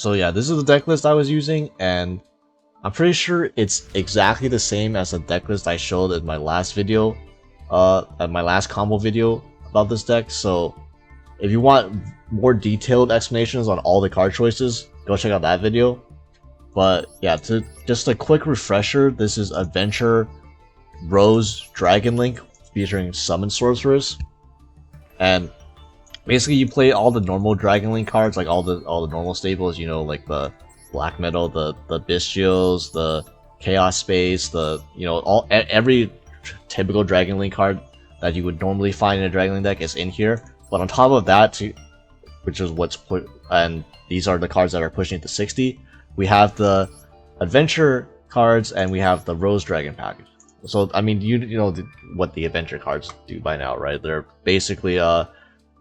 So yeah, this is the deck list I was using, and I'm pretty sure it's exactly the same as the deck list I showed in my last video, at my last combo video about this deck. So if you want more detailed explanations on all the card choices, go check out that video. But yeah, just a quick refresher, this is Adventure Rose Dragon Link featuring Summon Sorceress, and basically you play all the normal Dragon Link cards, like all the normal staples, you know, like the Black Metal, the Bystials, the Chaos Space, every typical Dragon Link card that you would normally find in a Dragon Link deck is in here. But on top of that, which is what's put, and these are the cards that are pushing it to 60. We have the Adventure cards and we have the Rose Dragon package. So I mean, you know what the Adventure cards do by now, right? They're basically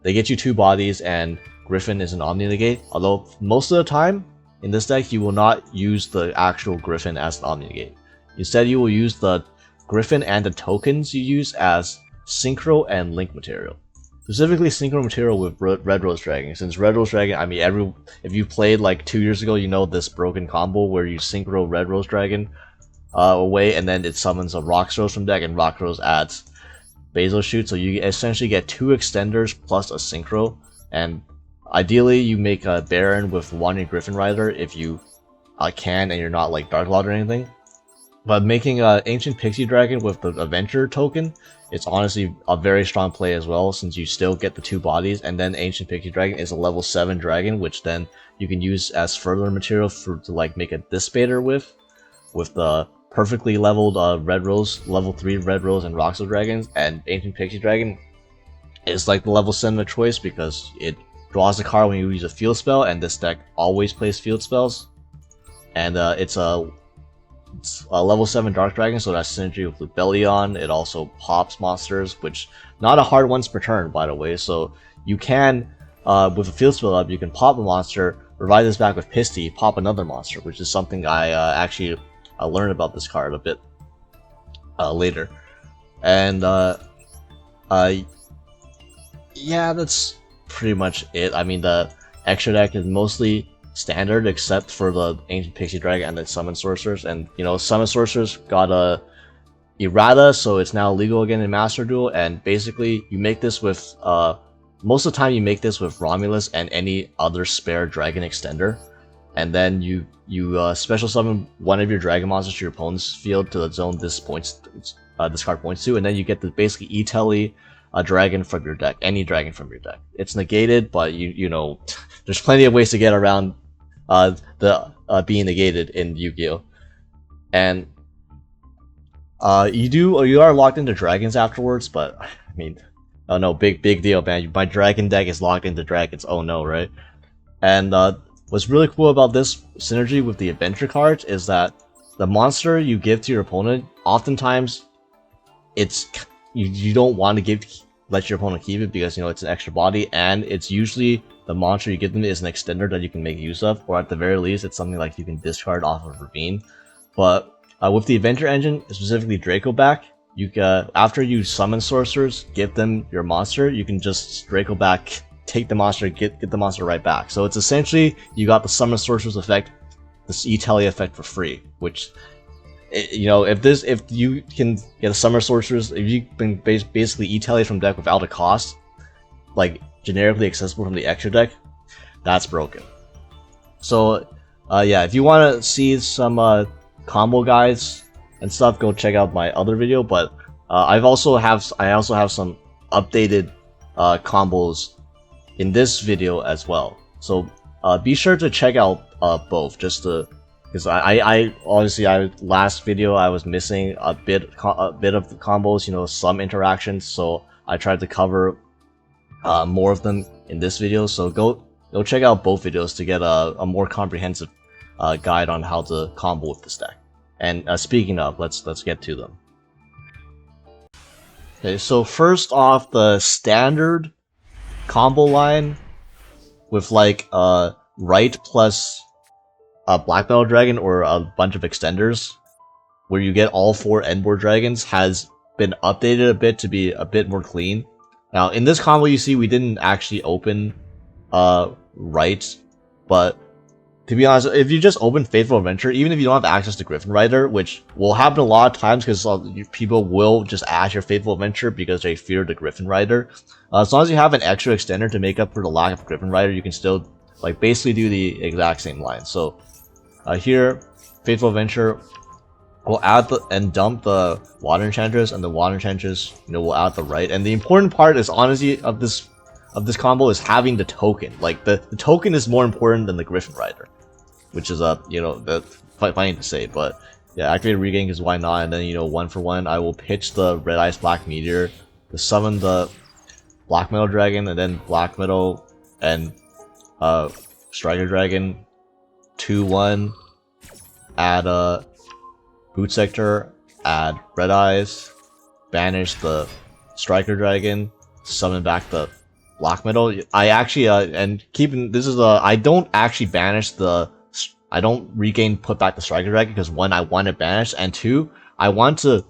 they get you 2 bodies, and Griffin is an Omni Negate. Although most of the time in this deck you will not use the actual Griffin as the Omni Negate. Instead, you will use the Griffin and the tokens you use as Synchro and Link material. Specifically Synchro material with Red Rose Dragon. Since Red Rose Dragon, I mean, if you played like 2 years ago, you know this broken combo where you Synchro Red Rose Dragon away, and then it summons a Rock Rose from deck, and Rock Rose adds Basil Shoot. So you essentially get 2 extenders plus a Synchro, and ideally you make a Baron with Wandering Griffin Rider if you can and you're not like Dark Lord or anything. But making an Ancient Pixie Dragon with the Adventure token, it's honestly a very strong play as well, since you still get the 2 bodies, and then Ancient Pixie Dragon is a level 7 dragon, which then you can use as further material to like make a Dissipator with the perfectly leveled Red Rose, level 3 Red Rose and Roxo Dragons. And Ancient Pixie Dragon is like the level 7 of choice because it draws a card when you use a field spell, and this deck always plays field spells. And it's a level 7 Dark Dragon, so that's synergy with Rebellion. It also pops monsters, which not a hard once per turn, by the way. So you can, with a field spell up, you can pop a monster, revive this back with Pisty, pop another monster, which is something I actually learned about this card a bit later. And yeah, that's pretty much it. I mean, the extra deck is mostly standard except for the Ancient Pixie Dragon and the Summon Sorceress. And you know, Summon Sorceress got a errata, so it's now legal again in Master Duel. And basically you make this with most of the time you make this with Romulus and any other spare dragon extender, and then you special summon one of your dragon monsters to your opponent's field to the zone this card points to, and then you get to basically E-Telly a dragon from your deck, any dragon from your deck. It's negated, but you know, there's plenty of ways to get around being negated in Yu-Gi-Oh! And you are locked into dragons afterwards, but I mean, oh no, big deal, man. My dragon deck is locked into dragons. Oh no, right? And what's really cool about this synergy with the Adventure cards is that the monster you give to your opponent, oftentimes it's you don't want to let your opponent keep it because, you know, it's an extra body, and it's usually the monster you give them is an extender that you can make use of, or at the very least it's something like you can discard off of Ravine. But with the Adventure engine, specifically Draco back, you can, after you summon sorcerers, give them your monster, you can just Draco back, take the monster, get the monster right back. So it's essentially you got the summon sorcerers effect, this E-Telly effect for free, which, you know, if you can get a Summer Sorcerers, if you can basically E-Telly from deck without a cost, like generically accessible from the extra deck, that's broken. So yeah, if you want to see some combo guides and stuff, go check out my other video. But I also have some updated combos in this video as well. So be sure to check out both, just to. Because I honestly, last video I was missing a bit of the combos, you know, some interactions, so I tried to cover more of them in this video. So go check out both videos to get a more comprehensive guide on how to combo with this deck. And speaking of, let's get to them. Okay, so first off, the standard combo line with like right plus a Black Metal Dragon or a bunch of extenders, where you get all 4 Endboard Dragons, has been updated a bit to be a bit more clean. Now, in this combo, you see we didn't actually open right, but to be honest, if you just open Faithful Adventure, even if you don't have access to Griffin Rider, which will happen a lot of times because people will just add your Faithful Adventure because they fear the Griffin Rider. As long as you have an extra extender to make up for the lack of Griffin Rider, you can still like basically do the exact same line. So here, Faithful Adventure will add and dump the Water Enchantress, and the Water Enchantress, will add the right. And the important part is honestly of this combo is having the token. Like the token is more important than the Griffin Rider, which is funny to say, but yeah, activate regain because why not? And then 1 for 1, I will pitch the Red Eyes Black Meteor to summon the Black Metal Dragon, and then Black Metal and Striker Dragon 2/1, add Boot Sector, add Red Eyes, banish the Striker Dragon, summon back the Black Metal. I actually I don't actually banish I don't regain put back the Striker Dragon because 1, I want it banished, and 2, I want to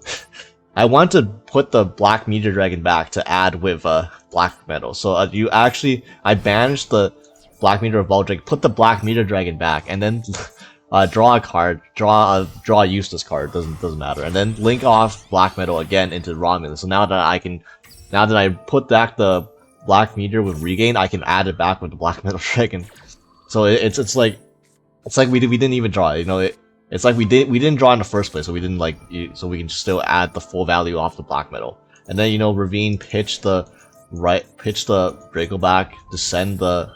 put the Black Meteor Dragon back to add with Black Metal. So I banished the Black Meteor Revolt Dragon, put the Black Meteor Dragon back, and then draw a card, draw a useless card, doesn't matter, and then link off Black Metal again into Romulus. So now that I put back the Black Meteor with regain, I can add it back with the Black Metal Dragon. So it's like we didn't even draw it, it's like we didn't draw in the first place, so we didn't so we can still add the full value off the Black Metal. And then Ravine, pitch the Draco back to send the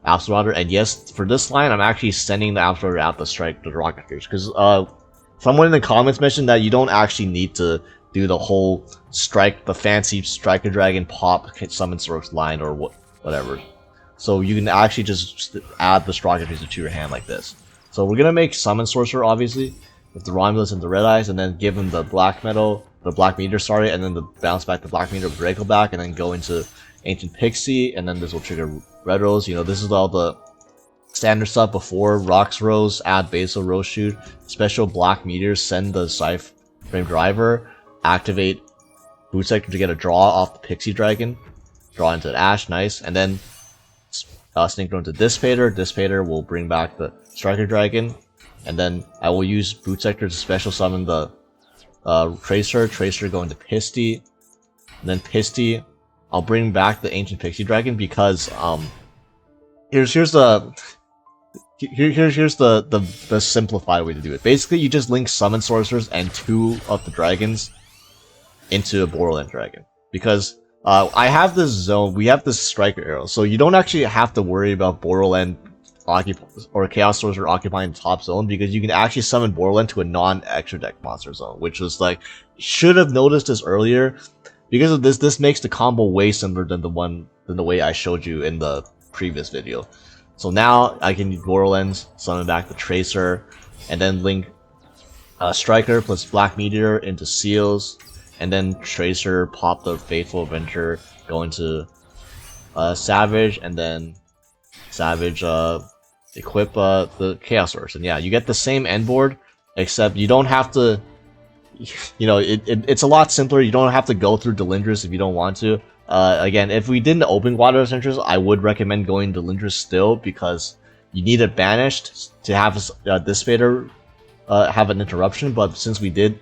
Absolute Raider. And yes, for this line, I'm actually sending the Absolute Raider out to strike the Rocket Pierce, because someone in the comments mentioned that you don't actually need to do the whole the fancy Striker Dragon pop summon source line or whatever. So you can actually just add the Striker Pierce to your hand like this. So we're gonna make Summon Sorcerer obviously with the Romulus and the Red Eyes, and then give him the Black Metal, the Black Meteor, sorry, and then bounce back the Black Meteor, Draco back, and then go into Ancient Pixie, and then this will trigger Red Rose. This is all the standard stuff before. Rocks Rose, add Basal Rose Shoot, special Black Meteor, send the Scythe Frame Driver, activate Boot Sector to get a draw off the Pixie Dragon, draw into Ash, nice, and then Synchro into Dissipator. Dissipator will bring back the Striker Dragon, and then I will use Boot Sector to special summon the Tracer. Tracer go into Pisty, and then Pisty, I'll bring back the Ancient Pixie Dragon because here's the simplified way to do it. Basically, you just link Summon Sorcerers and 2 of the dragons into a Borderland Dragon, because I have this zone, we have this Striker Arrow, so you don't actually have to worry about Borderland or Chaos Sorcerer occupying the top zone, because you can actually summon Borderland to a non-extra deck monster zone, which was should have noticed this earlier. Because of this makes the combo way simpler than the way I showed you in the previous video. So now I can use Borderlands, summon back the Tracer, and then link Striker plus Black Meteor into Seals, and then Tracer, pop the Faithful Adventure, go into Savage, and then Savage equip the Chaos Source. And yeah, you get the same end board, except you don't have to, it's a lot simpler. You don't have to go through Delindrus if you don't want to. Again, if we didn't open Water Centers, I would recommend going Delindrus still, because you need it banished to have Dissipator have an interruption, but since we did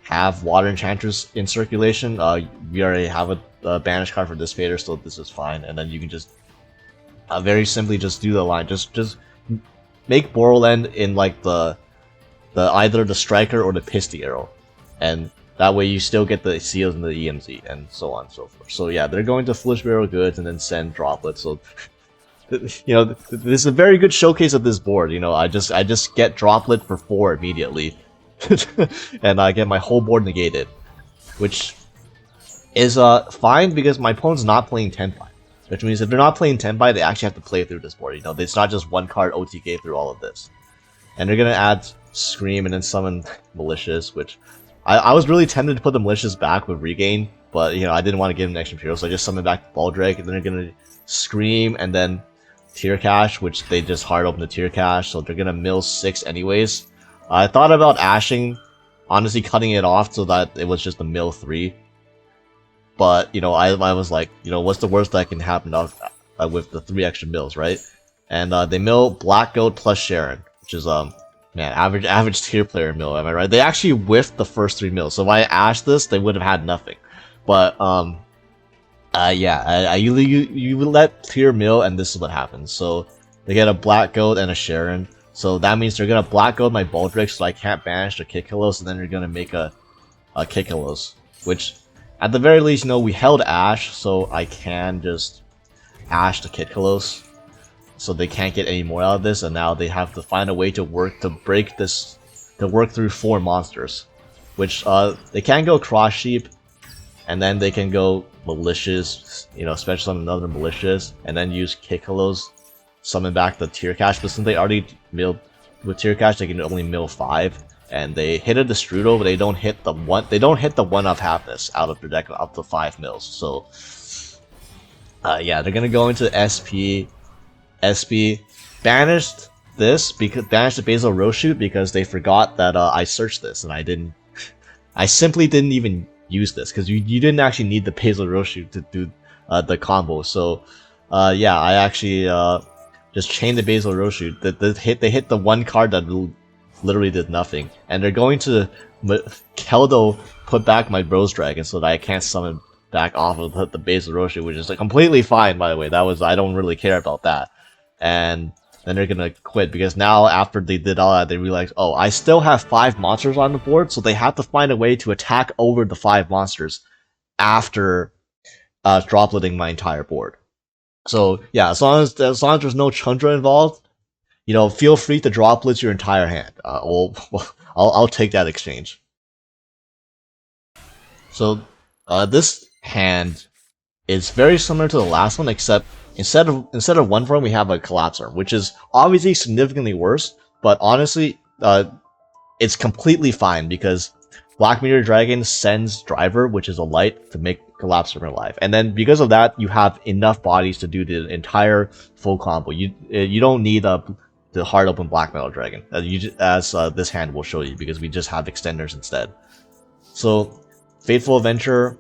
have Water Enchantress in circulation, we already have a banished card for Dissipator, so this is fine. And then you can just very simply just do the line, just make Borderland in the either the Striker or the Pisty Arrow, and that way you still get the Seals and the EMZ and so on and so forth. So yeah, they're going to Foolish Barrel Goods and then send Droplets. So this is a very good showcase of this board. I just get Droplet for 4 immediately, and I get my whole board negated, which is fine because my opponent's not playing Tenpai. Which means if they're not playing Tenpai, they actually have to play through this board. It's not just one card OTK through all of this. And they're gonna add Scream and then summon Malicious, which I was really tempted to put the Malicious back with Regain, but I didn't want to give him an extra material, so I just summoned back Baldrake, and then they're gonna Scream and then Tier Cache, which they just hard open the Tier Cache, so they're gonna mill 6 anyways. I thought about ashing, honestly cutting it off so that it was just a mill 3. But, I was like, what's the worst that can happen with the 3 extra mills, right? And they mill Black Goat plus Sharon, which is man, average tier player mill, am I right? They actually whiffed the first 3 mills, so if I ashed this, they would have had nothing. But yeah, you let tier mill, and this is what happens. So they get a Black Goat and a Sharon, so that means they're gonna Black Goat my Baldric, so I can't banish the Kikkilos, and then they're gonna make a Kikkilos, which at the very least, you know, we held Ash, so I can just Ash the Kikkilos. So they can't get any more out of this, and now they have to find a way to work through 4 monsters, which they can go Cross Sheep, and then they can go Malicious, you know, special summon another Malicious, and then use Kikkilos, summon back the Tier Cache. But since they already milled with Tier Cache, they can only mill 5, and they hit a Destrudo, but they don't hit the 1-of Happiness out of their deck up to 5 mills. So yeah, they're gonna go into SP, banished this because banished the Basal Rose Shoot because they forgot that I searched this, and I simply didn't even use this because you didn't actually need the Basal Rose Shoot to do the combo. So yeah, I actually just chained the Basal Rose Shoot. They hit the 1 card that literally did nothing, and they're going to Keldo put back my Rose Dragon so that I can't summon back off of the Basal Rose Shoot, which is completely fine, by the way. I don't really care about that. And then they're gonna quit because now after they did all that, they realized, oh, I still have 5 monsters on the board, so they have to find a way to attack over the 5 monsters after dropletting my entire board. So yeah, as long as there's no Chundra involved, you know, feel free to droplet your entire hand. I'll take that exchange. So this hand is very similar to the last one, except instead of 1 form, we have a Collapser, which is obviously significantly worse, but honestly, it's completely fine because Black Meteor Dragon sends Driver, which is a light, to make Collapser alive. And then because of that, you have enough bodies to do the entire full combo. You don't need the Hard Open Black Metal Dragon, as this hand will show you, because we just have extenders instead. So, Fateful Adventure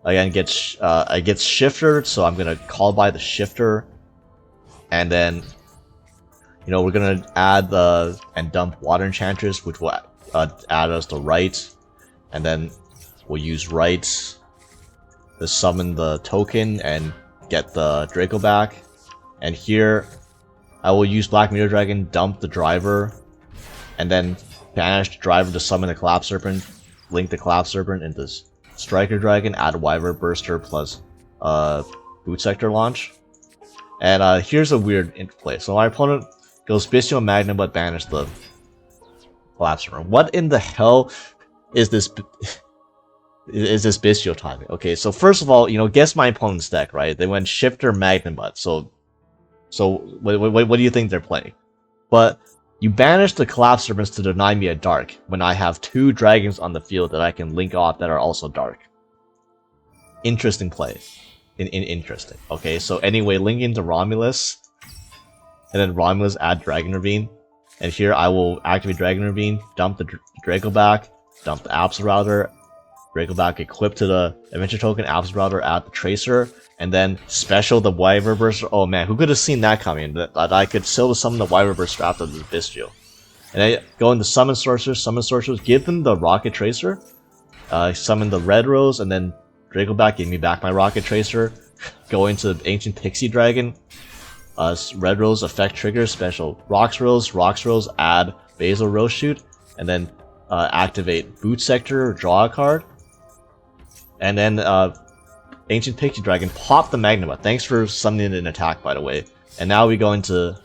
again gets shifted, so I'm gonna call by the shifter, and then, you know, we're gonna add and dump Water Enchantress, which will add us the right, and then we'll use right to summon the token and get the Draco back. And here I will use Black Meteor Dragon, dump the Driver, and then banish the Driver to summon the Collapse Serpent, link the Collapse Serpent into Striker Dragon, add Wyvern Burster plus Boot Sector Launch. And here's a weird interplay. So my opponent goes Bystial Magnum but banish the Collapse Serpent. What in the hell is this Bystial timing? Okay, so first of all, you know, guess my opponent's deck, right? They went Shifter Magnum Butt, so what do you think they're playing? But you banish the Collapse Serpents to deny me a Dark when I have 2 dragons on the field that I can link off that are also Dark. Interesting play. Interesting. Okay, so anyway, link into Romulus, and then Romulus add Dragon Ravine, and here I will activate Dragon Ravine, dump the Draco back, dump the Apps Router, Draco back, equip to the Adventure Token, Apps Router, add the Tracer, and then special the Wyvern Burster. Oh man, who could have seen that coming? That I could still summon the Wyvern Burster after this Bystial. And I go into Summon Sorceress, give them the Rocket Tracer, summon the Red Rose, and then Draco back, give me back my Rocket Tracer, go into Ancient Pixie Dragon, Red Rose effect trigger, special Rocks Rose, add Basal Rose Shoot, and then activate Boot Sector, draw a card, and then Ancient Pixie Dragon, pop the Magnum. Thanks for summoning an attack, by the way. And now we go into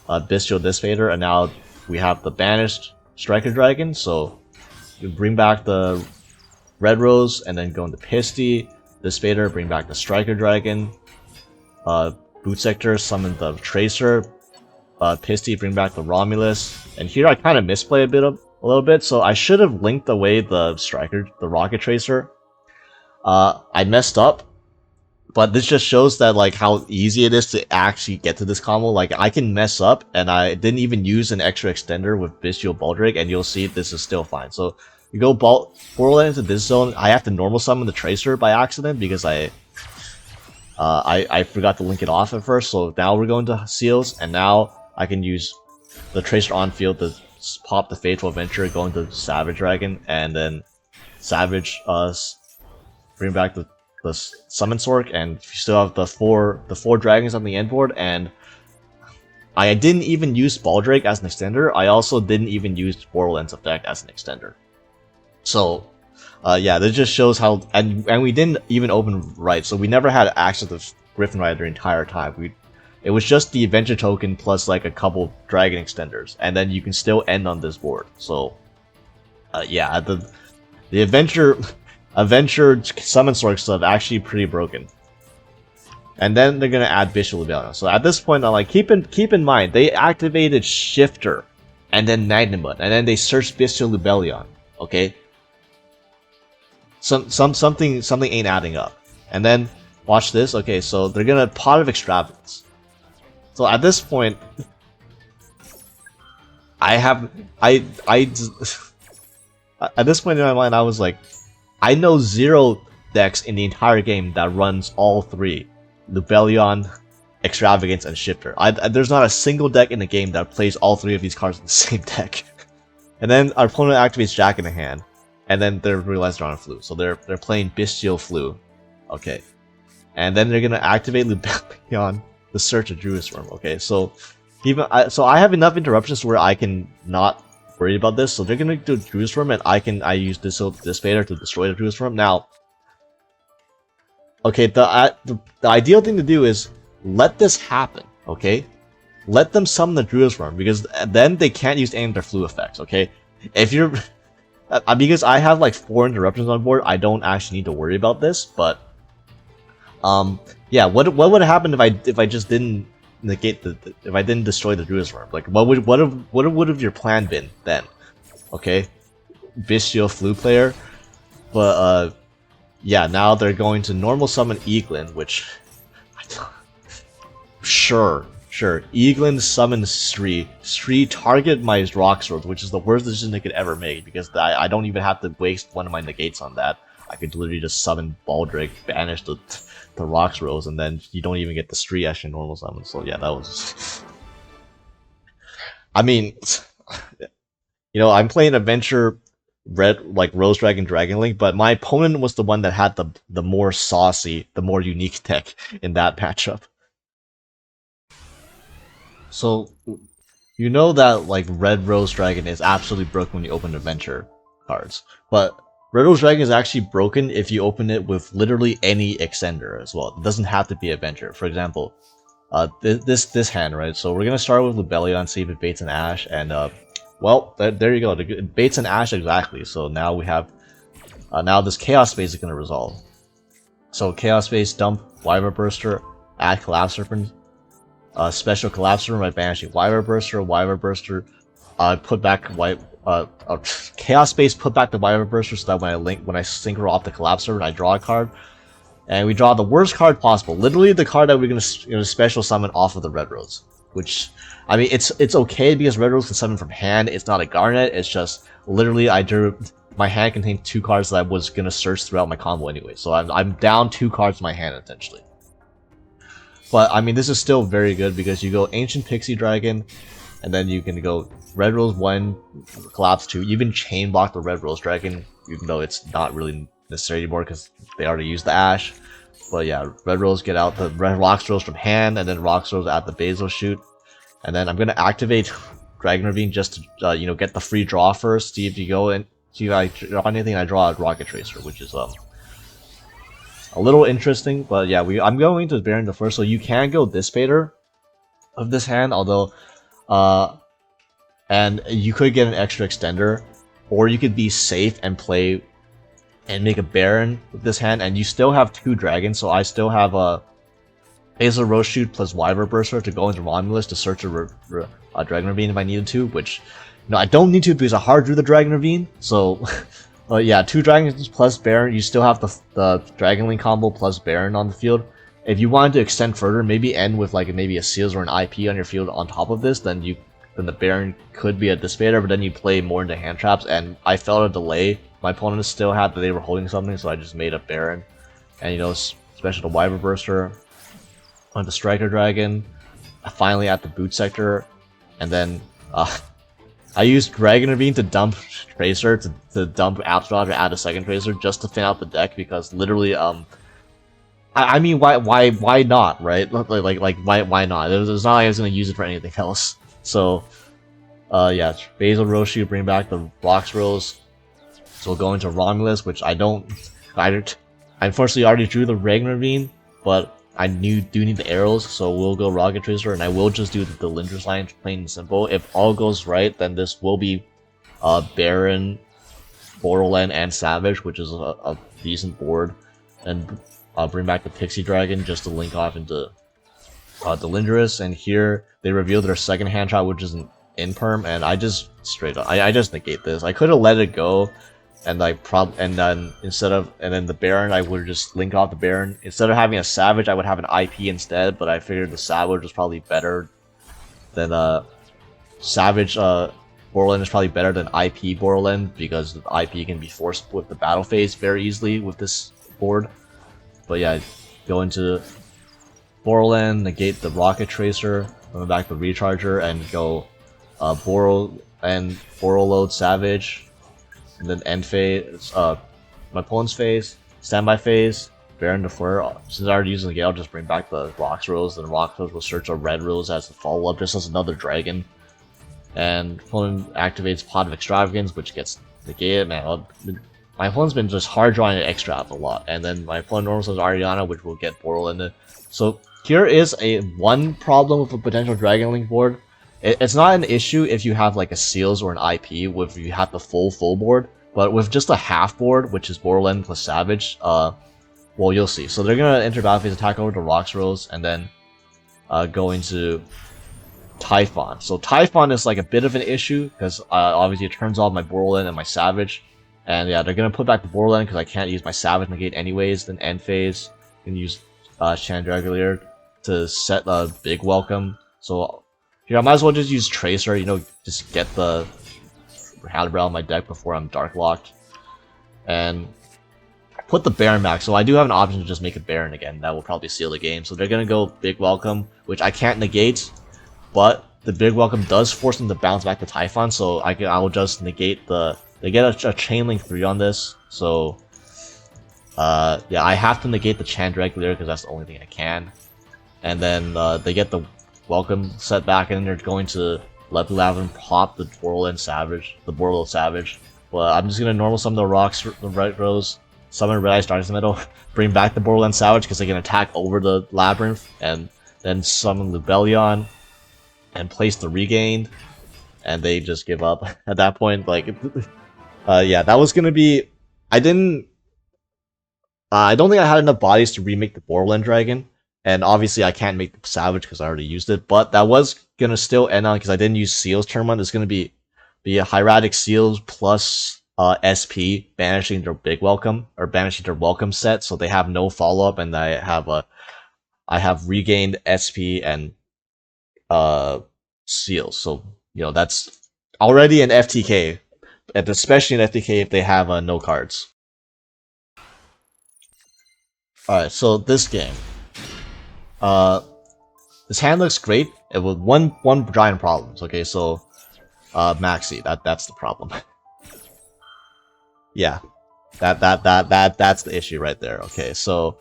Bystial Dissipator, and now we have the banished Striker Dragon, so you bring back the Red Rose, and then go into Pisty, Dissipator, bring back the Striker Dragon, Boot Sector, summon the Tracer, Pisty, bring back the Romulus, and here I kind of misplay a little bit, so I should have linked away the Rocket Tracer. I messed up, but this just shows that like how easy it is to actually get to this combo. Like I can mess up, and I didn't even use an extra extender with Bystial Baldric, and you'll see this is still fine. So you go Portal into this zone. I have to normal summon the Tracer by accident because I I forgot to link it off at first, so now we're going to seals, and now I can use the Tracer on field to pop the Fateful Adventure, go into Savage Dragon, and then Savage bring back the Summon Sork, and you still have the four dragons on the end board, and I didn't even use Baldrake as an extender. I also didn't even use Borderlands Effect as an extender. So, yeah, this just shows how, and we didn't even open right, so we never had access to Griffin Rider the entire time. It was just the Adventure token plus like a couple Dragon extenders, and then you can still end on this board. So, yeah, the Adventure Summon Sork stuff actually pretty broken. And then they're gonna add Bystial Rebellion. So at this point, I'm like, keep in mind they activated Shifter, and then Magnamut, and then they searched Bystial Rebellion. Okay, something ain't adding up. And then watch this. Okay, so they're gonna Pot of Extravagance. So at this point, at this point in my mind, I was like, I know 0 decks in the entire game that runs all 3. Rebellion, Extravagance, and Shifter. There's not a single deck in the game that plays all 3 of these cards in the same deck. And then our opponent activates Jack in the hand, and then they realize they're on a Floo. So they're playing Bystial Floo. Okay. And then they're gonna activate Rebellion to search a Druid's Worm. Okay, so I have enough interruptions where I can not worry about this. So they're gonna do Druid's Worm, and I use this Vader to destroy the Druid's Worm. Now, okay, the ideal thing to do is let this happen, okay? Let them summon the Druid's Worm, because then they can't use any of their Floo effects, okay? If you're... because I have like 4 interruptions on board, I don't actually need to worry about this, but... yeah, what would have happened if I just didn't negate if I didn't destroy the Druid's Worm? Like, what would have your plan been then? Okay? Bystial Floo player, but, yeah, now they're going to normal summon Eaglin, which... Sure. Eaglin summons Sri. Sri target my Rock Swords, which is the worst decision they could ever make, because I don't even have to waste one of my negates on that. I could literally just summon Baldrake, banish the Rock Swords, and then you don't even get the Sri actually normal summon. So yeah, that was... I mean, you know, I'm playing Adventure Red, like Rose Dragon Dragon Link, but my opponent was the one that had the more saucy, the more unique deck in that matchup. So, you know that like Red Rose Dragon is absolutely broken when you open Adventure cards, but Red Rose Dragon is actually broken if you open it with literally any extender as well. It doesn't have to be Adventure. For example, this hand, right? So we're gonna start with Rebellion, see if it baits an Ash, and well, there you go. It baits an Ash exactly. So now we have now this Chaos Space is gonna resolve. So Chaos Space, dump Wyvern Burster, add Collapse Serpent, special Collapse Serpent by banishing Wyvern Burster, put back Chaos Space, put back the Wyvern Burster, so that when I synchro off the Collapse Serpent, I draw a card, and we draw the worst card possible. Literally the card that we're gonna special summon off of the Red Rose. Which, I mean, it's okay because Red Rose can summon from hand. It's not a Garnet. It's just literally my hand contained 2 cards that I was gonna search throughout my combo anyway. So I'm down 2 cards in my hand essentially. But I mean, this is still very good because you go Ancient Pixie Dragon, and then you can go Red Rose 1, Collapse 2. You even chain block the Red Rose Dragon, even though it's not really necessary anymore because they already used the Ash. But yeah, Red Rose get out the Red Rock Rose from hand, and then Rock Rose at the Basil Shoot. And then I'm gonna activate Dragon Ravine just to you know, get the free draw first. See if you go and see if I draw anything. I draw a Rocket Tracer, which is a little interesting. But yeah, I'm going to Baron the first, so you can go this Vader of this hand, although and you could get an extra extender, or you could be safe and play and make a Baron with this hand, and you still have 2 dragons. So I still have a Basil Rose Shoot plus Wyvern Burster to go into Romulus to search a Dragon Ravine if I needed to, which, you know, I don't need to because I hard drew the Dragon Ravine. So, yeah, 2 dragons plus Baron. You still have the Dragon Link combo plus Baron on the field. If you wanted to extend further, maybe end with like maybe a Seals or an IP on your field on top of this, then the Baron could be a Dissipator, but then you play more into hand traps, and I felt a delay. My opponents still had that they were holding something, so I just made a Baron. And, you know, special to Wyvern Burster. on the Striker Dragon, finally at the boot sector, and then I used Dragon Ravine to dump Tracer, to dump Absolute to add a second Tracer just to thin out the deck, because literally I mean, why not, right? Like why not? There's not like I was gonna use it for anything else. So yeah, Basil Roshi, bring back the Rocks Rose. So we'll go into Romulus, which I unfortunately already drew the Dragon Ravine, but I do need the arrows, so we'll go Rocket Tracer, and I will just do the Lindris line, plain and simple. If all goes right, then this will be Baron, Borderland, and Savage, which is a decent board. And I'll bring back the Pixie Dragon just to link off into the Lindris, and here they reveal their second hand trap, which is an Imperm, and I just straight up I just negate this. I could have let it go, and then the Baron, I would just link off the Baron. Instead of having a Savage, I would have an IP instead, but I figured the Savage was probably better than Savage. Borderland is probably better than IP Borderland, because the IP can be forced with the battle phase very easily with this board. But yeah, go into Borderland, negate the Rocket Tracer, bring back the Recharger, and go Boral Load Savage. And then end phase, my opponent's phase, standby phase, Baron to Fleur. Since I already used the Gale, I'll just bring back the Rocks Rose, and Rocks Rose will search a Red Rose as a follow-up, just as another dragon. And opponent activates Pot of Extravagance, which gets negated. Man, my opponent's been just hard drawing an Extrav a lot. And then my opponent normally says Ariana, which will get Borderland. So here is one problem with a potential Dragon Link board. It's not an issue if you have like a Seals or an IP, if you have the full board, but with just a half board, which is Borderland plus Savage, well, you'll see. So they're gonna enter battle phase, attack over to Rocks Rose, and then go into Typhon. So Typhon is like a bit of an issue, because obviously it turns off my Borderland and my Savage, and yeah, they're gonna put back the Borderland because I can't use my Savage negate anyways. Then end phase, you can use Chandragolier to set a big welcome. So here, I might as well just use Tracer, you know, just get the Halibut on my deck before I'm Dark Locked. And put the Baron back, so I do have an option to just make a Baron again. That will probably seal the game. So they're gonna go Big Welcome, which I can't negate, but the Big Welcome does force them to bounce back to Typhon, so I will just negate they get a Chain Link 3 on this, so yeah, I have to negate the Chandragolier because that's the only thing I can. And then they get the Welcome set back, and then they're going to let Lavin pop the Borderland Savage, the Borderland Savage. But I'm just gonna normal summon the Rocks, the Red Rose, summon Red Ice Darkness Metal, bring back the Borderland Savage because they can attack over the Labyrinth, and then summon Lubellion and place the Regained, and they just give up at that point. Like, yeah, that was gonna be. I don't think I had enough bodies to remake the Borderland Dragon. And obviously I can't make the Savage because I already used it, but that was gonna still end on, because I didn't use Seals turn 1. There's gonna be a Hieratic Seals plus SP banishing their Big Welcome, or banishing their Welcome set, so they have no follow up, and I have regained SP and Seals. So you know that's already an FTK, and especially an FTK if they have no cards. All right, so this game. This hand looks great. It was one giant problem. Okay, so Maxi, that's the problem. Yeah, that's the issue right there. Okay, so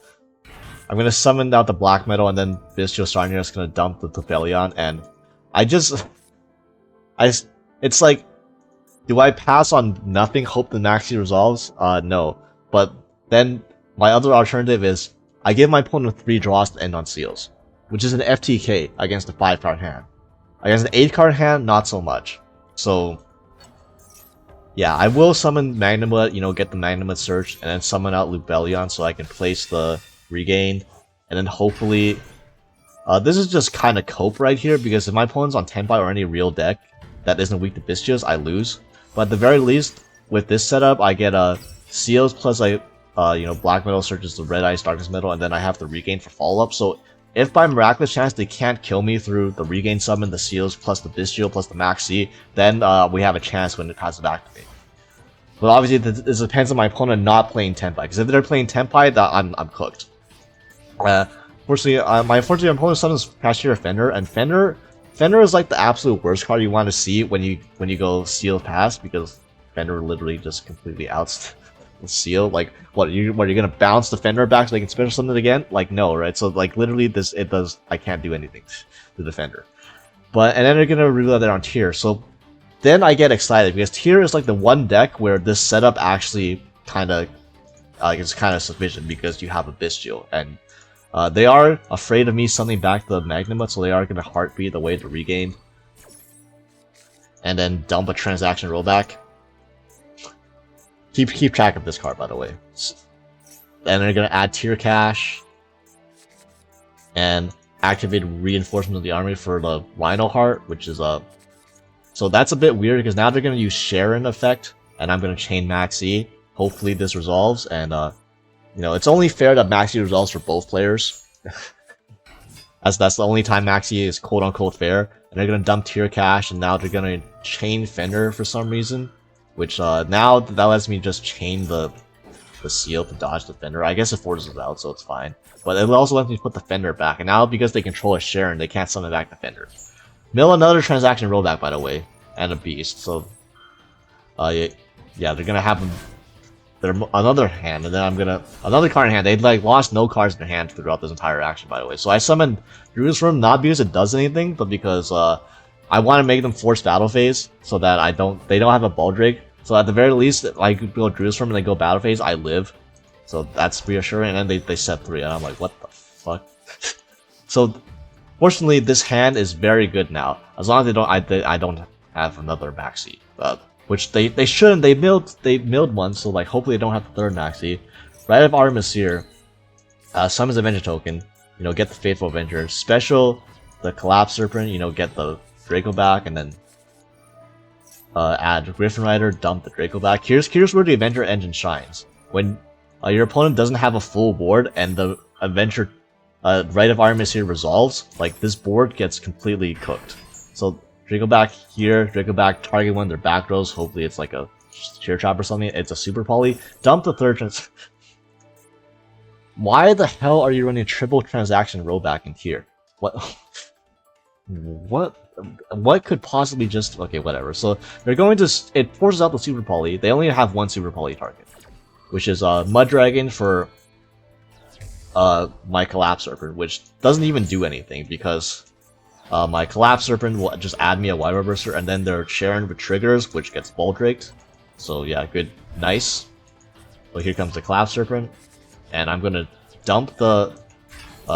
I'm gonna summon out the Black Metal, and then Bystial Sarnier is gonna dump the Topelion, and it's like, do I pass on nothing, hope the Maxi resolves? No. But then my other alternative is I give my opponent 3 draws to end on Seals, which is an FTK against a 5-card hand. Against an 8-card hand, not so much. So yeah, I will summon Magnamut, you know, get the Magnamut search, and then summon out Lubellion so I can place the Regain, and then hopefully this is just kind of cope right here, because if my opponent's on Tenpai or any real deck that isn't weak to Bystials, I lose. But at the very least, with this setup, I get a Seals plus you know, Black Metal searches the Red Ice Darkness Metal, and then I have the Regain for follow-up. So if by miraculous chance they can't kill me through the Regain summon, the Seals plus the Bystial plus the Maxi, then we have a chance when it passes back to me. But obviously this depends on my opponent not playing Tenpai, because if they're playing Tenpai, I'm cooked. unfortunately, my opponent summons Cashier Fender, and Fender is like the absolute worst card you want to see when you go Seal Pass, because Fender literally just completely outs the Seal. Like, what you're gonna bounce the Fender back so they can special summon it again? Like, no, right? So like literally I can't do anything to the Fender. And then they're gonna reveal that on Tier. So then I get excited because Tier is like the one deck where this setup actually kind of it's kind of sufficient, because you have a Bystial, and they are afraid of me summoning back the Magnum, so they are going to Heartbeat the way to regain, and then dump a transaction rollback. Keep track of this card, by the way. And they're going to add Tier Cash and activate Reinforcement of the Army for the Rhino Heart, which is so that's a bit weird because now they're going to use Sharon effect, and I'm going to chain Maxi. Hopefully this resolves, and you know, it's only fair that Maxi resolves for both players. As that's the only time Maxi is quote-unquote fair. And they're gonna dump Tier Cash, and now they're gonna chain Fender for some reason, which now that lets me just chain the Seal to dodge the Fender. I guess it forces it out, so it's fine. But it also lets me put the Fender back, and now because they control a Sharon, they can't summon back the Fender. Mill another transaction rollback, by the way, and a Beast. So yeah, they're gonna have them. Another hand, and then I'm gonna another card in hand. They'd like lost no cards in their hand throughout this entire action, by the way. So I summoned Druid's Room not because it does anything, but because I want to make them force battle phase so that they don't have a Baldrake. So at the very least, I could go Druid's Room and they go battle phase, I live. So that's reassuring. And then they set 3, and I'm like, what the fuck? So fortunately, this hand is very good now. As long as I don't have another Maxi. Which they shouldn't. They milled one, so like hopefully they don't have the third Maxi. Right of Armistier, summons Avenger token, you know, get the Faithful Avenger. Special the Collapse Serpent, you know, get the Draco back, and then add Griffin Rider, dump the Draco back. Here's where the Avenger engine shines. When your opponent doesn't have a full board and the Avenger Right of Armistier resolves, like this board gets completely cooked. So Draco back here, Draco back, target one of their back rows, hopefully it's like a Tear Trap or something, it's a Super Poly. Dump the third Why the hell are you running triple transaction rollback in here? What? What could possibly just... Okay, whatever. So they're going to... It forces out the Super Poly. They only have one Super Poly target, which is Mud Dragon for my Collapse Serpent, which doesn't even do anything because... my Collapse Serpent will just add me a Wyvern Burster, and then their Sharon with triggers, which gets Baldraked. So yeah, good, nice. But here comes the Collapse Serpent, and I'm gonna dump the,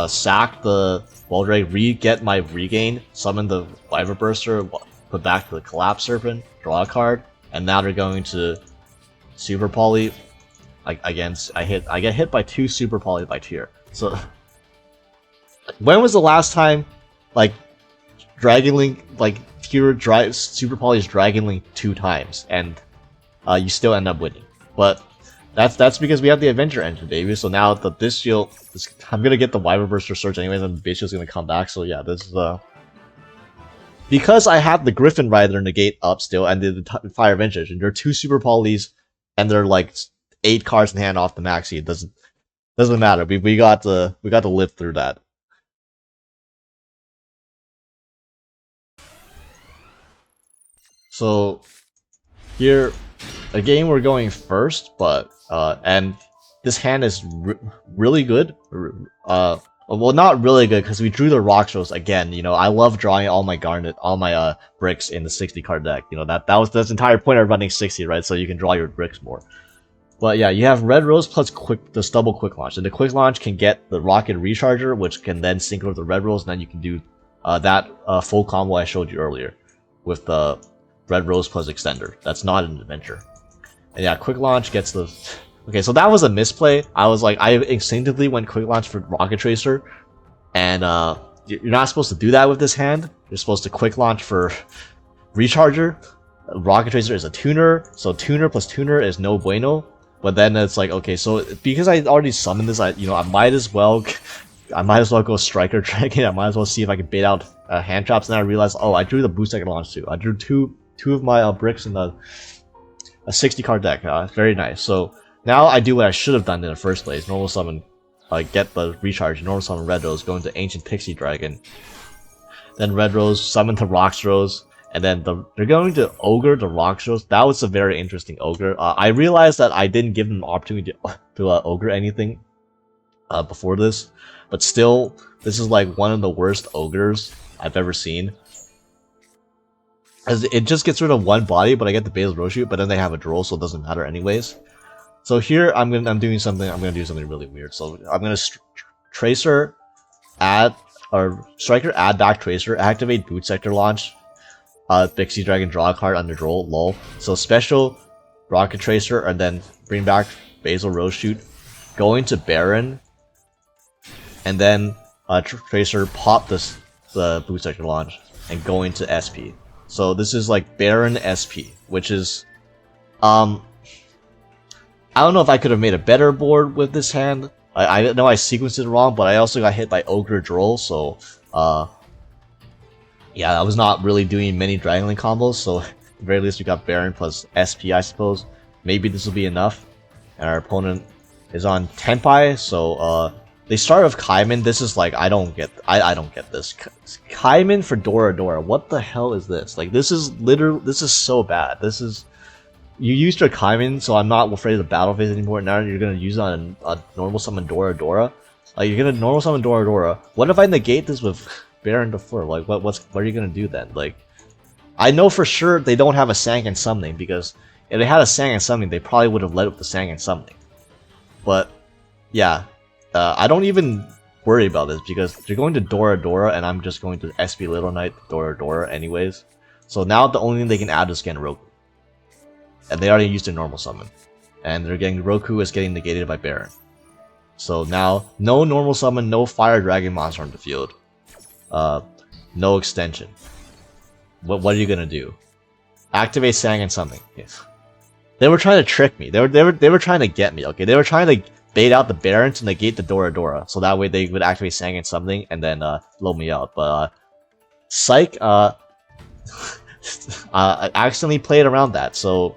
sack the Baldrake, get my regain, summon the Wyvern Burster, put back the Collapse Serpent, draw a card, and now they're going to Super Poly. I get hit by 2 Super Poly by Tier. So when was the last time, like, Dragon Link, like, pure Super Poly's Dragon Link 2 times, and you still end up winning? But that's because we have the Avenger engine, baby. So now the Bystial, I'm gonna get the Wyvern Burster Surge anyways, and the Bystial's gonna come back. So yeah, this is because I have the Griffin Rider negate up still, and the Fire Avenger, and there are 2 Super Polys, and they're like 8 cards in hand off the Maxi. It doesn't matter. We got to live through that. So here, again, we're going first, but and this hand is really good. Well, not really good because we drew the Rock Shows again. You know, I love drawing all my bricks in the 60 card deck. You know, that's the entire point of running 60, right? So you can draw your bricks more. But yeah, you have Red Rose plus the double Quick Launch, and the Quick Launch can get the Rocket Recharger, which can then sync with the Red Rose, and then you can do that full combo I showed you earlier with the Red Rose plus Extender. That's not an adventure. And yeah, Quick Launch gets the... Okay, so that was a misplay. I was like, I instinctively went Quick Launch for Rocket Tracer, and you're not supposed to do that with this hand. You're supposed to Quick Launch for Recharger. Rocket Tracer is a tuner, so tuner plus tuner is no bueno. But then it's like, okay, so because I already summoned this, I might as well go Striker Dragon. I might as well see if I can bait out hand traps. And then I realized, oh, I drew the boost I can launch too. I drew two of my bricks in a 60 card deck. Very nice. So now I do what I should have done in the first place. Normal summon get the recharge, normal summon Red Rose, go into Ancient Pixie Dragon. Then Red Rose, summon the Rox Rose, and then they're going to Ogre the Rox Rose. That was a very interesting Ogre. I realized that I didn't give them the opportunity to Ogre anything before this, but still, this is like one of the worst Ogres I've ever seen. As it just gets rid of one body, but I get the Basil Roshoot, but then they have a Droll, so it doesn't matter anyways. So here I'm gonna do something really weird. So I'm gonna Tracer, add or Striker, add back Tracer, activate Boot Sector Launch, Pixie Dragon, draw a card under Droll, lol. So special Rocket Tracer, and then bring back Basil Roshoot, go into Baron, and then Tracer, pop the Boot Sector Launch, and go into SP. So this is like Baron SP, which is, I don't know if I could have made a better board with this hand. I know I sequenced it wrong, but I also got hit by Ogre Droll, so, yeah, I was not really doing many Dragon Link combos, so at the very least we got Baron plus SP, I suppose. Maybe this will be enough. And our opponent is on Tenpai, so, they start with Kaiman. This is like, I don't get this. Kaiman for Dora. What the hell is this? Like, this is so bad. This is, you used your Kaiman, so I'm not afraid of the battle phase anymore. Now you're gonna use it on a normal summon Dora. Like, you're gonna normal summon Dora. What if I negate this with Baron to Fleur? Like, what are you gonna do then? Like, I know for sure they don't have a Sangan summoning, because if they had a Sangan summoning, they probably would have led with the Sangan summoning. But yeah. I don't even worry about this because they're going to Dora, and I'm just going to SP Little Knight Dora anyways. So now the only thing they can add is again Roku. And they already used their normal summon. And they're getting Roku is getting negated by Baron. So now, no normal summon, no Fire Dragon monster on the field. No extension. What are you gonna do? Activate Sangan Summoning. Yes. They were trying to trick me. They were trying to get me, okay? They were trying to bait out the Baron to negate the Dora, so that way they would activate Sangan something and then blow me out. But Psych, I accidentally played around that, so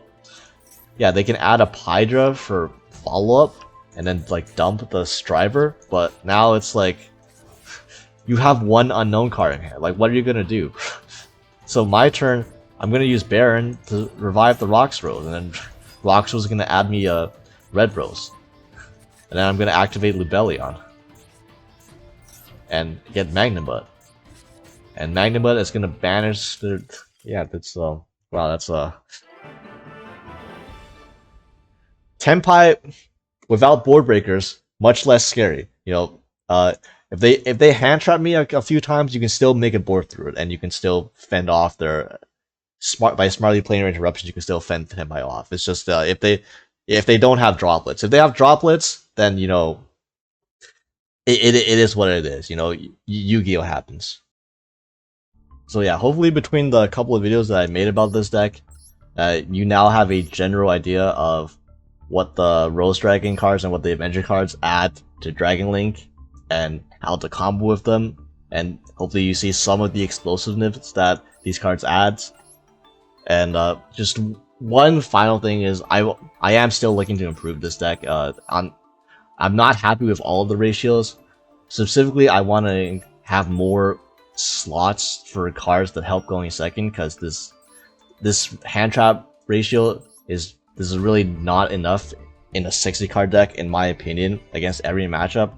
yeah, they can add a Hydra for follow-up and then like dump the Striver, but now it's like you have one unknown card in here. Like, what are you gonna do? So my turn, I'm gonna use Baron to revive the Rox Rose, and then Rox Rose is gonna add me a Red Rose. And then I'm going to activate Lubellion. And get Magnabud. And Magnabud is going to banish the... Yeah, that's... wow, that's... Tenpai, without board breakers, much less scary. You know, if they hand trap me a few times, you can still make a board through it. And you can still fend off their... By smartly playing your interruptions, you can still fend Tenpai off. It's just, if they don't have droplets. If they have droplets, then, you know, it is what it is. You know, Yu-Gi-Oh happens. So yeah, hopefully between the couple of videos that I made about this deck, you now have a general idea of what the Rose Dragon cards and what the Avenger cards add to Dragon Link, and how to combo with them, and hopefully you see some of the explosiveness that these cards adds. And just one final thing is, I am still looking to improve this deck. I'm not happy with all of the ratios. Specifically, I want to have more slots for cards that help going second, because this hand trap ratio is really not enough in a 60 card deck, in my opinion, against every matchup,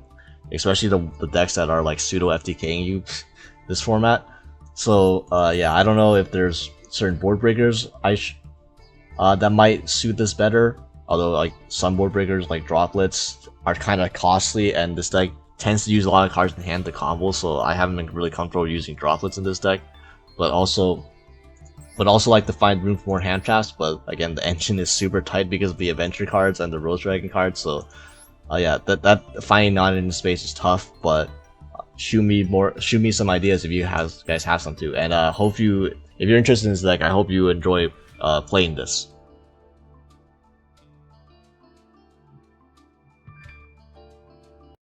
especially the decks that are like pseudo FTKing you this format. So yeah, I don't know if there's certain board breakers that might suit this better, although like some board breakers like droplets are kind of costly, and this deck tends to use a lot of cards in hand to combo, so I haven't been really comfortable using droplets in this deck. But also like to find room for more hand traps, but again, the engine is super tight because of the Adventure cards and the Rose Dragon cards, so yeah, that finding non-engine space is tough, but shoot me some ideas if you guys have some too. And if you're interested in this deck, I hope you enjoy playing this.